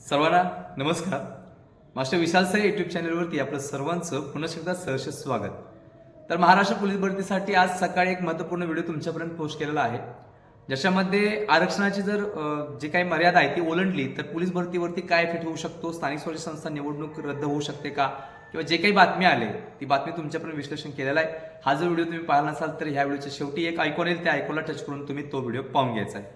सर्वांना नमस्कार. मास्टर विशाल sir YouTube चॅनलवरती आपलं सर्वांचं पुन्हा एकदा सहर्ष स्वागत. तर महाराष्ट्र पोलीस भरतीसाठी आज सकाळी एक महत्त्वपूर्ण व्हिडिओ तुमच्यापर्यंत पोस्ट केलेला आहे, ज्याच्यामध्ये आरक्षणाची जर जी काही मर्यादा आहे ती ओलांडली तर पोलीस भरतीवरती काय इफेक्ट होऊ शकतो, स्थानिक स्वराज्य संस्था निवडणूक रद्द होऊ शकते का, किंवा जे काही बातमी आले ती बातमी तुमच्यापर्यंत विश्लेषण केलेलं आहे. हा जो व्हिडिओ तुम्ही पाहिला नसाल तर ह्या व्हिडिओच्या शेवटी एक आयकॉन येईल, त्या आयकॉनला टच करून तुम्ही तो व्हिडिओ पाहून घ्यायचा आहे.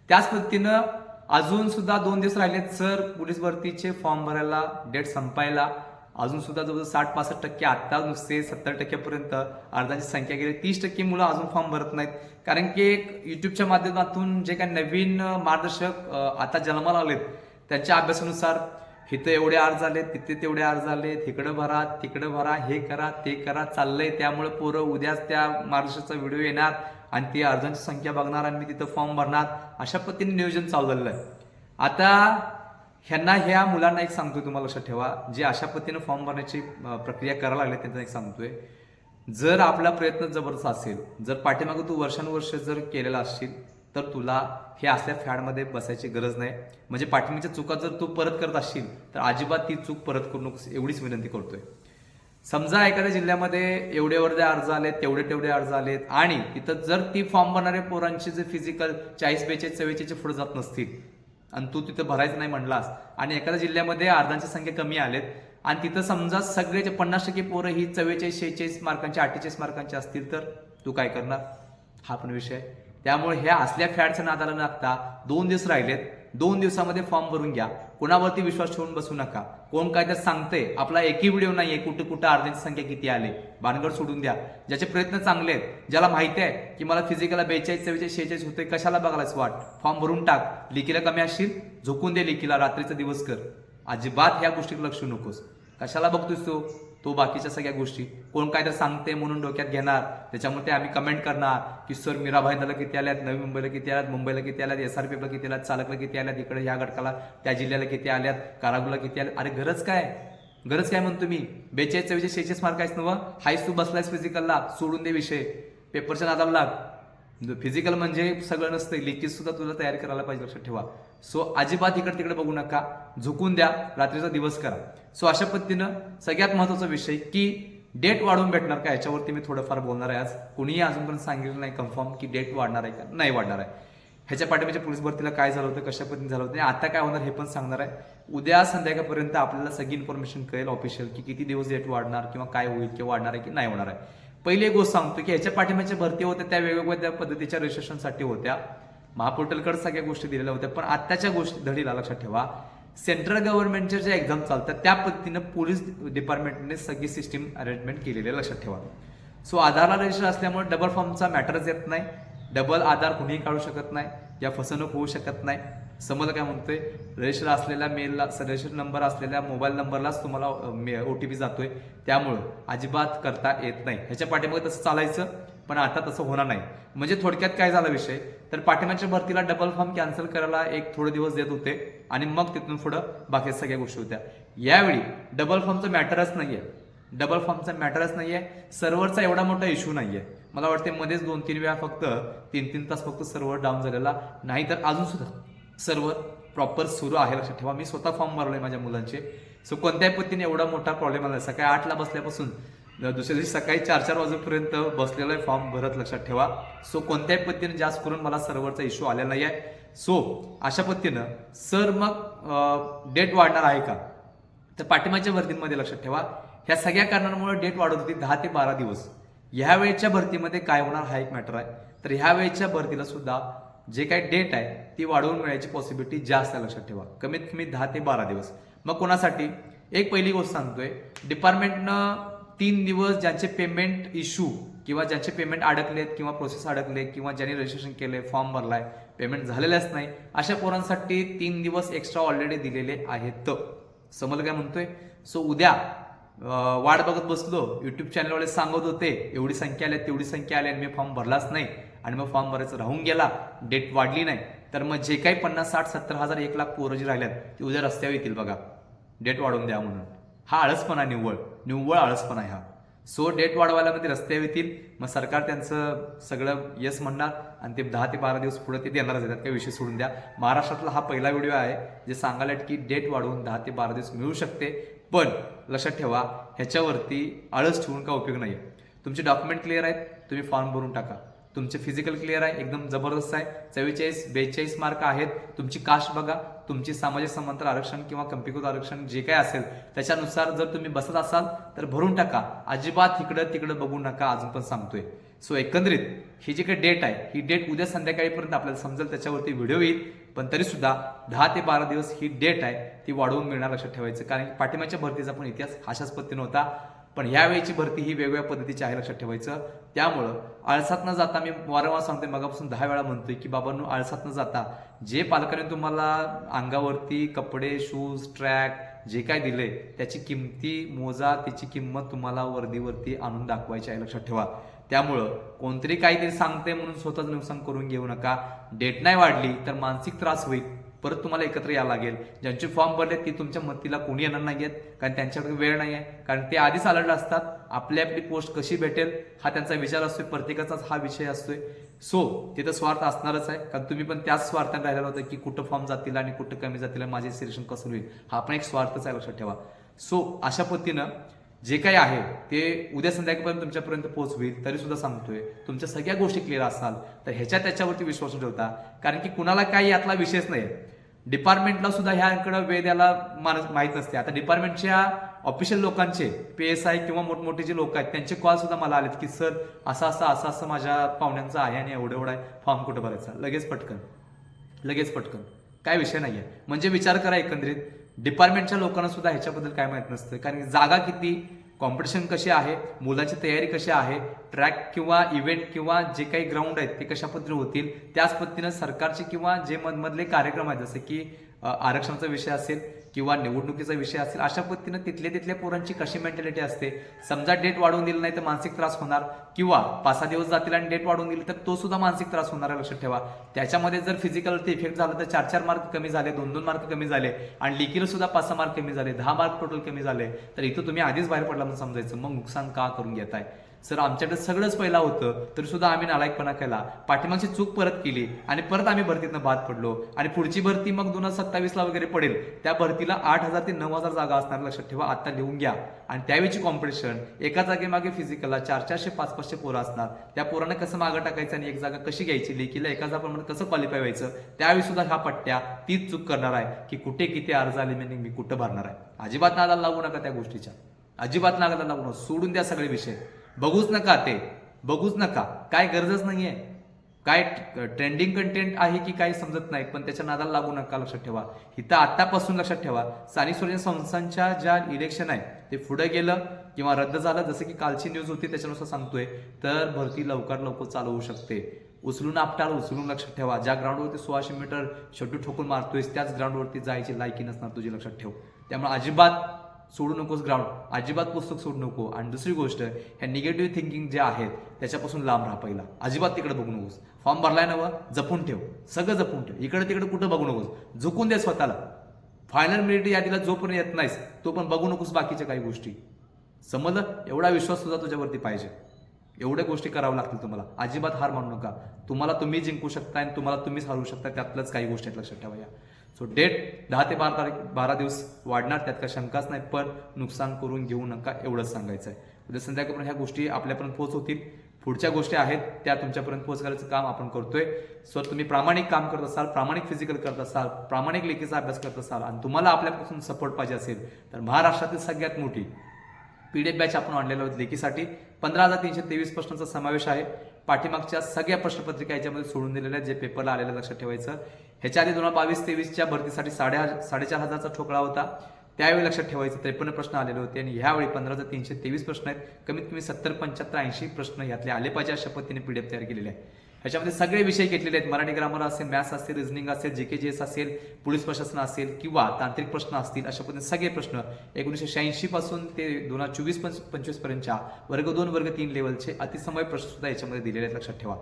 त्याच पद्धतीनं अजून सुद्धा 2 दिवस राहिलेत सर पोलीस भरतीचे फॉर्म भरायला, डेट संपायला. अजून सुद्धा जवळ 60-65% आता नुसते 70%पर्यंत अर्धाची संख्या गेली. 30% मुलं अजून फॉर्म भरत नाहीत, कारण की एक युट्यूबच्या माध्यमातून जे काही नवीन मार्गदर्शक आता जन्माला आलेत त्यांच्या अभ्यासानुसार इथं एवढे अर्ज आले, तिथे तेवढे अर्ज आले, तिकडं भरा तिकडं भरा, हे करा ते करा चाललंय. त्यामुळे पोरं उद्याच त्या मार्गदर्शकाचा व्हिडिओ येणार आणि ती अर्जांची संख्या बघणार आणि मी तिथं फॉर्म भरणार, अशा पद्धतीने नियोजन चालू झालेलं आहे. आता ह्या मुलांना एक सांगतोय, तुम्हाला लक्षात ठेवा, जे अशा पद्धतीने फॉर्म भरण्याची प्रक्रिया करायला लागले त्यांना एक सांगतोय, जर आपला प्रयत्न जबरदस्त असेल, जर पाठीमागे तू वर्षानुवर्ष जर केलेला असशील तर तुला हे असल्या फॅडमध्ये बसायची गरज नाही. म्हणजे पाठीमागच्या चुका जर तू परत करत असशील तर अजिबात ती चूक परत करू नकोस, एवढीच विनंती करतोय. समजा एखाद्या जिल्ह्यामध्ये एवढे अर्ज आलेत, तेवढे अर्ज आलेत आणि तिथं जर ती फॉर्म भरणारे पोरांची जे फिजिकल 40-42-44 पुढे जात नसतील आणि तू तिथं भरायचं नाही म्हणलास आणि एखाद्या जिल्ह्यामध्ये अर्जांची संख्या कमी आलेत आणि तिथं समजा सगळे 50% पोरं ही 44-46 मार्कांची 48 मार्कांची असतील तर तू काय करणार, हा पण विषय आहे. त्यामुळे ह्या असल्या फॅडच्या नादाला न लागता 2 दिवस राहिलेत, 2 दिवसामध्ये फॉर्म भरून घ्या. कोणावरती विश्वास ठेवून बसू नका. कोण काय तर सांगते, आपला एकही व्हिडिओ नाहीये कुठं अर्जांची संख्या किती आली, भानगड सोडून द्या. ज्याचे प्रयत्न चांगले आहेत, ज्याला माहिती आहे की मला फिजिकलला 42-44-46 होते, कशाला बघायलाच वाट, फॉर्म भरून टाक. लिखीला कमी असशील झोकून दे, लिखीला रात्रीचा दिवस कर. अजिबात ह्या गोष्टीकडे लक्ष नकोस. कशाला बघतोस तो बाकीच्या सगळ्या गोष्टी, कोण काय तर सांगते म्हणून डोक्यात घेणार, त्याच्यामुळे आम्ही कमेंट करणार की सर मीराभाईला किती आल्यात, नवी मुंबईला किती आल्यात, मुंबईला किती आल्यात, SRPFला किती आल्यात, चालकला किती आल्यात, इकडे ह्या घटकाला त्या जिल्ह्याला किती आल्यात, कारागुला किती आल्यात. अरे गरज काय म्हणतो मी, 42-44-46 मार्क आहेस नव, हायस तू बसलायस फिजिकलला, सोडून दे विषय, पेपरच्या नादाला लाग. फिजिकल म्हणजे सगळं नसतं, लिखित सुद्धा तुला तयार करायला पाहिजे, लक्षात ठेवा. सो अजिबात इकडे तिकडे बघू नका, झुकून द्या, रात्रीचा दिवस करा. सो अशा पद्धतीनं सगळ्यात महत्वाचा विषय की डेट वाढवून भेटणार का, याच्यावरती मी थोडंफार बोलणार आहे आज. कुणीही अजूनपर्यंत सांगितलं नाही कन्फर्म की डेट वाढणार आहे का नाही वाढणार आहे. ह्याच्या पाठीमागच्या पोलीस भरतीला काय झालं होतं, कशा पद्धतीने झालं होतं आणि आता काय होणार हे पण सांगणार आहे. उद्या संध्याकाळपर्यंत आपल्याला सगळी इन्फॉर्मेशन कळेल ऑफिशियल की किती दिवस डेट वाढणार किंवा काय होईल किंवा वाढणार आहे की नाही होणार आहे. पहिली एक गोष्ट सांगतो की ह्याच्या पाठीमागच्या भरती होत्या त्या वेगवेगळ्या पद्धतीच्या रजिस्ट्रेशनसाठी होत्या, महापोर्टलकडे सगळ्या गोष्टी दिलेल्या होत्या. पण आत्ताच्या गोष्टी धडीला लक्षात ठेवा, सेंट्रल गव्हर्नमेंटच्या ज्या एक्झाम चालतात त्या पद्धतीनं पोलीस डिपार्टमेंटने सगळी सिस्टीम अरेंजमेंट केलेली आहे, लक्षात ठेवा. सो आधारला रजिस्टर असल्यामुळे डबल फॉर्मचा मॅटरच येत नाही, डबल आधार कुणीही काढू शकत नाही, या फसवणूक होऊ शकत नाही. समजलं काय म्हणतोय, रजिस्टर असलेल्या मेलला, रजिस्टर नंबर असलेल्या मोबाईल नंबरलाच तुम्हाला OTP जातोय, त्यामुळं अजिबात करता येत नाही. ह्याच्या पाठीमागे तसं चालायचं, पण आता तसं होणार नाही. म्हणजे थोडक्यात काय झाला विषय, तर पाठीमागच्या भरतीला डबल फॉर्म कॅन्सल करायला एक थोडे दिवस देत होते आणि मग तिथून पुढं बाकी सगळ्या गोष्टी होत्या. यावेळी डबल फॉर्मचं मॅटरच नाहीये, सर्व्हरचा एवढा मोठा इश्यू नाहीये. मला वाटते मध्येच 2-3 वेळा फक्त 3-3 तास फक्त सर्व्हर डाऊन झालेला, नाही तर अजून सुद्धा सर्व्हर प्रॉपर सुरू आहे, लक्षात ठेवा. मी स्वतः फॉर्म भरलोय माझ्या मुलांचे. सो कोणत्याही पद्धतीने एवढा मोठा प्रॉब्लेम आला, सकाळी 8ला बसल्यापासून दुसऱ्या दिवशी सकाळी 4-4 वाजेपर्यंत बसलेला आहे फॉर्म भरत, लक्षात ठेवा. सो कोणत्याही पद्धतीने जास्त करून मला सर्व्हरचा इश्यू आलेला नाही आहे. सो अशा पद्धतीनं सर मग डेट वाढणार आहे का, तर पाठिंबाच्या भरतीमध्ये लक्षात ठेवा ह्या सगळ्या कारणांमुळे डेट वाढत होती 10 ते 12 दिवस. ह्या वेळेच्या भरतीमध्ये काय होणार हा एक मॅटर आहे. तर ह्या वेळेच्या भरतीला सुद्धा जे काही डेट आहे ती वाढवून मिळायची पॉसिबिलिटी जास्त आहे, लक्षात ठेवा. कमीत कमी 10 ते 12 दिवस. मग कोणासाठी, एक पहिली गोष्ट सांगतोय, डिपार्टमेंटनं 3 दिवस ज्यांचे पेमेंट इश्यू किंवा ज्यांचे पेमेंट अडकलेत किंवा प्रोसेस अडकले किंवा ज्यांनी रजिस्ट्रेशन केले, फॉर्म भरलाय, पेमेंट झालेलंच नाही, अशा पोरांसाठी 3 दिवस एक्स्ट्रा ऑलरेडी दिलेले आहेत. समजलं काय म्हणतोय. सो उद्या वाट बघत बसलो, युट्यूब चॅनलवाले सांगत होते एवढी संख्या आल्या तेवढी संख्या आली आणि मी फॉर्म भरलाच नाही आणि मग फॉर्म भरायचं राहून गेला, डेट वाढली नाही, तर मग जे काही 50-60-70 हजार 1 लाख पोरं जी राहिल्यात ती उद्या रस्त्यावर येतील बघा, डेट वाढवून द्या म्हणून. हा आळसपणा, निव्वळ आळसपणा आहे हा. सो डेट वाढवायला मध्ये रस्ते येतील, मग सरकार त्यांचं सगळं यस म्हणणार आणि ते 10 ते 12 दिवस पुढे ते देणारच येतात, काही विषय सोडून द्या. महाराष्ट्रातला हा पहिला व्हिडिओ आहे जे सांगायला की डेट वाढवून 10 ते 12 दिवस मिळू शकते. पण लक्षात ठेवा, ह्याच्यावरती आळस ठेवून का उपयोग नाही. तुमचे डॉक्युमेंट क्लिअर आहेत, तुम्ही फॉर्म भरून टाका. तुमचे फिजिकल क्लिअर आहे, एकदम जबरदस्त आहे. 44-42 मार्क आहेत. तुमची कास्ट बघा, तुमची सामाजिक समांतर आरक्षण किंवा कम्पिकृत आरक्षण जे काय असेल त्याच्यानुसार जर तुम्ही बसत असाल तर भरून टाका. अजिबात इकडं तिकडं बघू नका, अजून पण सांगतोय. सो एकंदरीत ही जी काही डेट आहे, ही डेट उद्या संध्याकाळीपर्यंत आपल्याला समजेल, त्याच्यावरती व्हिडिओ येईल. पण तरी सुद्धा 10 ते 12 दिवस ही डेट आहे, ती वाढवून मिळणार, लक्षात ठेवायचं. कारण की पाठिंबाच्या भरतीचा पण इतिहास अशाच पद्धतीने होता, पण यावेळीची भरती ही वेगवेगळ्या पद्धतीची आहे, लक्षात ठेवायचं. त्यामुळं आळसात न जाता, मी वारंवार सांगतोय, मगापासून 10 वेळा म्हणतोय की बाबांनो, आळसात न जाता जे पालकांनी तुम्हाला अंगावरती कपडे, शूज, ट्रॅक जे काय दिले त्याची किमती मोजा, त्याची किंमत तुम्हाला वर्दीवरती आणून दाखवायची आहे, लक्षात ठेवा. त्यामुळं कोणतरी काहीतरी सांगते म्हणून स्वतःचं नुकसान करून घेऊ नका. डेट नाही वाढली तर मानसिक त्रास होईल, परत तुम्हाला एकत्र यावं लागेल. ज्यांचे फॉर्म भरले ती तुमच्या मदतीला कोणी येणार नाहीयेत, कारण त्यांच्याकडे वेळ नाही आहे, कारण ते आधीच अलर्ट असतात. आपली आपली पोस्ट कशी भेटेल हा त्यांचा विचार असतोय, प्रत्येकाचाच हा विषय असतोय. सो तिथं स्वार्थ असणारच आहे, कारण तुम्ही पण त्याच स्वार्थाने राहिलेला होता की कुठं फॉर्म जातील आणि कुठं कमी जातील आणि माझे सिलेक्शन कसं होईल, हा पण एक स्वार्थच आहे, लक्षात ठेवा. सो अशा पद्धतीनं जे काही आहे ते उद्या संध्याकाळपर्यंत तुमच्यापर्यंत पोहोचवेल. तरी सुद्धा सांगतोय, तुमच्या सगळ्या गोष्टी क्लिअर असाल तर त्याच्यावरती विश्वास ठेवता, कारण की कुणाला काही यातला विषयच नाही. डिपार्टमेंटला सुद्धा ह्याकडे वेळ द्यायला माहीत नसते. आता डिपार्टमेंटच्या ऑफिशियल लोकांचे, PSI किंवा मोठमोठे जे लोक आहेत त्यांचे कॉल सुद्धा मला आलेत की सर असं माझ्या पाहुण्यांचं आहे आणि एवढं आहे, फॉर्म कुठं भरायचा, लगेच पटकन काय विषय नाहीये. म्हणजे विचार करा, एकंदरीत डिपार्टमेंटच्या लोकांना सुद्धा ह्याच्याबद्दल काय माहित नसतं, कारण जागा किती, कॉम्पिटिशन कशी आहे, मुलाची तयारी कशी आहे, ट्रॅक किंवा इव्हेंट किंवा जे काही ग्राउंड आहेत ते कशा पद्धतीने होतील, त्याच पद्धतीनं सरकारचे किंवा जे मधले कार्यक्रम आहेत, जसे की आरक्षणाचा विषय असेल किंवा निवडणुकीचा विषय असेल, अशा पद्धतीनं तिथल्या पोरांची कशी मेंटॅलिटी असते. समजा डेट वाढवून दिली नाही तर मानसिक त्रास होणार, किंवा 5-6 दिवस जातील आणि डेट वाढवून दिली तर तो सुद्धा मानसिक त्रास होणार आहे, लक्षात ठेवा. त्याच्यामध्ये जर फिजिकलवरती इफेक्ट झाला तर 4-4 मार्क कमी झाले, 2-2 मार्क कमी झाले, आणि लेखीला सुद्धा 5-6 मार्क कमी झाले, 10 मार्क टोटल कमी झाले, तर इथं तुम्ही आधीच बाहेर पडला म्हणून समजायचं. मग नुकसान का करून घेताय. सर आमच्याकडे सगळंच पहिला होतं तरी सुद्धा आम्ही नालायकपणा केला, पाठीमागची चूक परत केली आणि परत आम्ही भरतीतनं बाद पडलो. आणि पुढची भरती मग 2027ला वगैरे पडेल, त्या भरतीला 8,000 ते 9,000 जागा असणार, लक्षात ठेवा. आता लिहून घ्या. आणि त्यावेळीची कॉम्पिटिशन, एका जागेमागे फिजिकलला 400-400, 500-500 पोरं असणार. त्या पोरांना कसं मागं टाकायचं आणि एक जागा कशी घ्यायची, लेखीला एका जागाप्रमाणे कसं क्वालिफाय व्हायचं, त्यावेळी सुद्धा ह्या पट्ट्या तीच चूक करणार आहे की कुठे किती अर्ज आले मी कुठं भरणार आहे. अजिबात नादाला लागू नका त्या गोष्टीच्या, अजिबात नादाला लागू नका. सोडून द्या सगळे विषय, बघूच नका, काय गरजच नाहीये. काय ट्रेंडिंग कंटेंट आहे की काही समजत नाही, पण त्याच्या नादाला लागू नका, लक्षात ठेवा. इथं आतापासून लक्षात ठेवा, स्थानिक स्वराज्य संस्थांच्या ज्या इलेक्शन आहे ते पुढे गेलं किंवा रद्द झालं, जसं की कालची न्यूज होती त्याच्यानुसार सांगतोय, तर भरती लवकर चालू होऊ शकते. उचलून आपटाल, उचलून, लक्षात ठेवा. ज्या ग्राउंडवरती 1600 मीटर शेवटी ठोकून मारतोयस त्याच ग्राउंडवरती जायची लायकी नसणार तुझी, लक्षात ठेव. त्यामुळे अजिबात सोडू नकोस ग्राउंड, अजिबात पुस्तक सोडू नको. आणि दुसरी गोष्ट, ह्या निगेटिव्ह थिंकिंग जे आहेत त्याच्यापासून लांब राहा. पहिला अजिबात तिकडे बघू नकोस. फॉर्म भरलाय ना, जपून ठेव, सगळं जपून ठेव. इकडे तिकडे कुठं बघू नकोस, झुकून दे स्वतःला. फायनल मेरिट यादीला जोपर्यंत येत नाहीस तो पण बघू नकोस बाकीच्या काही गोष्टी, समजलं. एवढा विश्वास सुद्धा तुझ्यावरती पाहिजे. एवढ्या गोष्टी कराव्या लागतील तुम्हाला. अजिबात हार मानू नका. तुम्हाला तुम्ही जिंकू शकता आणि तुम्हाला तुम्हीच हरवू शकता, त्यातलंच काही गोष्टी आहेत, लक्षात ठेवा. सो डेट 10 ते 12 दिवस वाढणार, त्यात काही शंकाच नाही, पण नुकसान करून घेऊ नका, एवढंच सांगायचं आहे. उद्या संध्याकाळपर्यंत ह्या गोष्टी आपल्यापर्यंत पोहोचवतील. पुढच्या गोष्टी आहेत त्या तुमच्यापर्यंत पोहोचण्याचं काम आपण करतोय. सो तुम्ही प्रामाणिक काम करत असाल, प्रामाणिक फिजिकल करत असाल, प्रामाणिक लेखीचा अभ्यास करत असाल आणि तुम्हाला आपल्यापासून सपोर्ट पाहिजे असेल तर महाराष्ट्रातील सगळ्यात मोठी PDF बॅच आपण आणलेलो आहोत लेखीसाठी. 15,323 प्रश्नांचा समावेश आहे. पाठीमागच्या सगळ्या प्रश्नपत्रिका याच्यामध्ये सोडून दिलेल्या आहेत, जे पेपरला आलेलं, लक्षात ठेवायचं. ह्याच्या आधी 2022-23च्या भरतीसाठी 4,500चा ठोकळा होता, त्यावेळी लक्षात ठेवायचं 53 प्रश्न आलेले होते. आणि ह्यावेळी 15,323 प्रश्न आहेत. कमीत कमी 70, 75, 80 प्रश्न यातले आले पाहिजे अशा पद्धतीने PDF तयार केलेले आहे. ह्याच्यामध्ये सगळे विषय घेतलेले आहेत. मराठी ग्रामर असेल, मॅथ्स असेल, रिझनिंग असेल, GK-GS असेल, पोलीस प्रशासन असेल किंवा तांत्रिक प्रश्न असतील, अशा पद्धतीने सगळे प्रश्न 1986 पासून ते 2024-25 पर्यंतच्या वर्ग 2, वर्ग 3 लेवलचे अतिसमय प्रश्न सुद्धा याच्यामध्ये दिलेले आहेत, लक्षात ठेवा.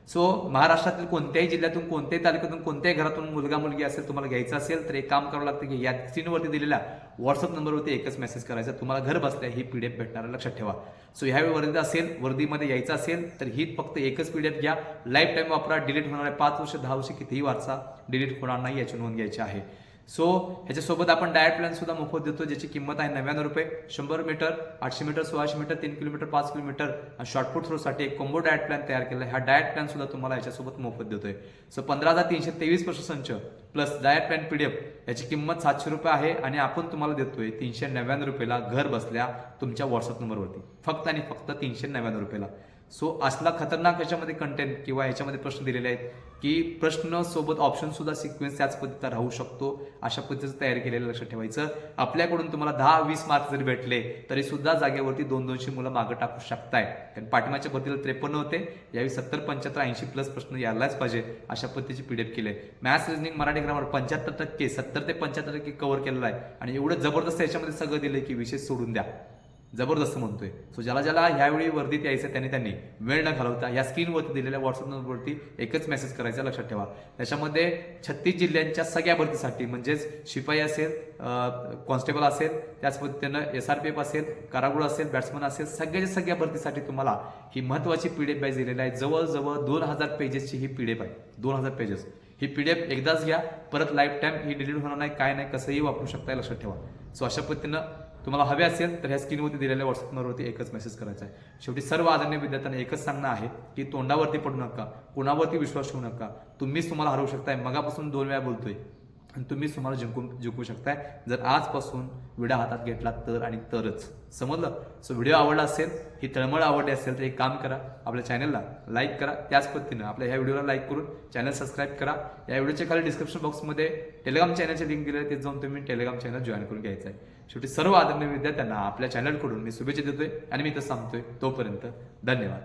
सो महाराष्ट्रातील कोणत्याही जिल्ह्यातून, कोणत्याही तालुक्यातून, कोणत्याही घरातून मुलगा मुलगी असेल, तुम्हाला घ्यायचं असेल तर एक काम करावं लागतं की या स्क्रीनवरती दिलेल्या व्हॉट्सअप नंबरवरती एकच मेसेज करायचा, तुम्हाला घर बसल्या ही पीडीएफ भेटणार आहे, लक्षात ठेवा. सो ह्यावेळी वर्दी असेल, वर्दीमध्ये यायचं असेल तर ही फक्त एकच पीडीएफ घ्या, लाईफ टाईम वापरा, डिलीट होणार आहे, 5 वर्ष 10 वर्ष कितीही वाचा, डिलीट होणार नाही याची नोंद घ्यायची आहे. सो ह्याच्यासोबत आपण डायट प्लॅन सुद्धा मोफत देतो, ज्याची किंमत आहे 99 रुपये. 100 metre, 800 metre, 1600 metre, 3 kilometre, 5 kilometre आणि शॉर्टपुट थ्रोसाठी एक कॉम्बो डायट प्लॅन तयार केला आहे. हा डायट प्लॅन सुद्धा तुम्हाला याच्यासोबत मोफत देतोय. सो 15,323 प्रश्नसंच प्लस डायट प्लॅन पीडीएफ याची किंमत 700 रुपये आहे आणि आपण तुम्हाला देतोय 399 रुपयाला घर बसल्या तुमच्या व्हॉट्सअप नंबरवरती, फक्त आणि फक्त 399 रुपयाला. सो असला खतरनाक याच्यामध्ये कंटेंट किंवा याच्यामध्ये प्रश्न दिलेले आहेत की प्रश्न सोबत ऑप्शन सुद्धा सिक्वेन्स त्याच पद्धतीचा राहू शकतो, अशा पद्धतीचं तयार केलेलं लक्षात ठेवायचं. आपल्याकडून तुम्हाला 10-20 मार्क्स जरी भेटले तरी सुद्धा जागेवरती 200-200 मुलं मागं टाकू शकताय, कारण पाठीमागच्या भरतीला 53 होते, यावेळी 70, 75, 80 प्लस प्रश्न यायलाच पाहिजे अशा पद्धतीची पीडीएफ केले. मॅथ्स, रिजनिंग, मराठी ग्रामर 75%, 70 ते 75% कव्हर केलेला आहे आणि एवढं जबरदस्त याच्यामध्ये सगळं दिलंय की विषय सोडून द्या, जबरदस्त म्हणतोय. सो ज्याला ह्यावेळी वर्दीत यायचं त्यांनी वेळ न घालवता या स्क्रीनवरती दिलेल्या व्हॉट्सअप नंबरवरती एकच मेसेज करायचा, लक्षात ठेवा. त्याच्यामध्ये 36 जिल्ह्यांच्या सगळ्या भरतीसाठी म्हणजेच शिपाई असेल, कॉन्स्टेबल असेल, त्याच पद्धतीनं SRPF असेल, कारागृह असेल, बॅट्समन असेल, सगळ्या भरतीसाठी तुम्हाला ही महत्वाची पीडीएफ बॅच दिलेली आहे. जवळजवळ 2000 पेजेसची ही पीडीएफ आहे, 2000 पेजेस. ही पीडीएफ एकदाच घ्या, परत लाईफ टाईम ही डिलीट होणार नाही, काय नाही, कसंही वापरू शकता, लक्षात ठेवा. सो अशा पद्धतीनं तुम्हाला हवे असेल तर ह्या स्क्रीनवरती दिलेल्या व्हॉट्सअप नंबरवरती एकच मेसेज करायचा आहे. शेवटी सर्व आदरणीय विद्यार्थ्यांना एकच सांगणं आहे की तोंडावरती पडू नका, कोणावरती विश्वास ठेवू नका. तुम्हीच तुम्हाला हरवू शकताय. मगापासून 2 वेळा बोलतोय आणि तुम्हीच तुम्हाला जिंकू शकताय जर आजपासून विडा हातात घेतला तर आणि तरच, समजलं. सो व्हिडिओ आवडला असेल, ही तळमळ आवडली असेल तर एक काम करा, आपल्या चॅनलला लाईक करा, त्याच पद्धतीनं आपल्या ह्या व्हिडिओला लाईक करून चॅनल सबस्क्राईब करा. या व्हिडिओच्या खाली डिस्क्रिप्शन बॉक्समध्ये टेलिग्राम चॅनलची लिंक दिली आहे, ते जाऊन तुम्ही टेलिग्राम चॅनल जॉईन करून घ्यायचं आहे. शेवटी सर्व आदरणीय विद्यार्थ्यांना आपल्या चॅनलकडून मी शुभेच्छा देतोय आणि मी इथं सांगतोय तोपर्यंत धन्यवाद.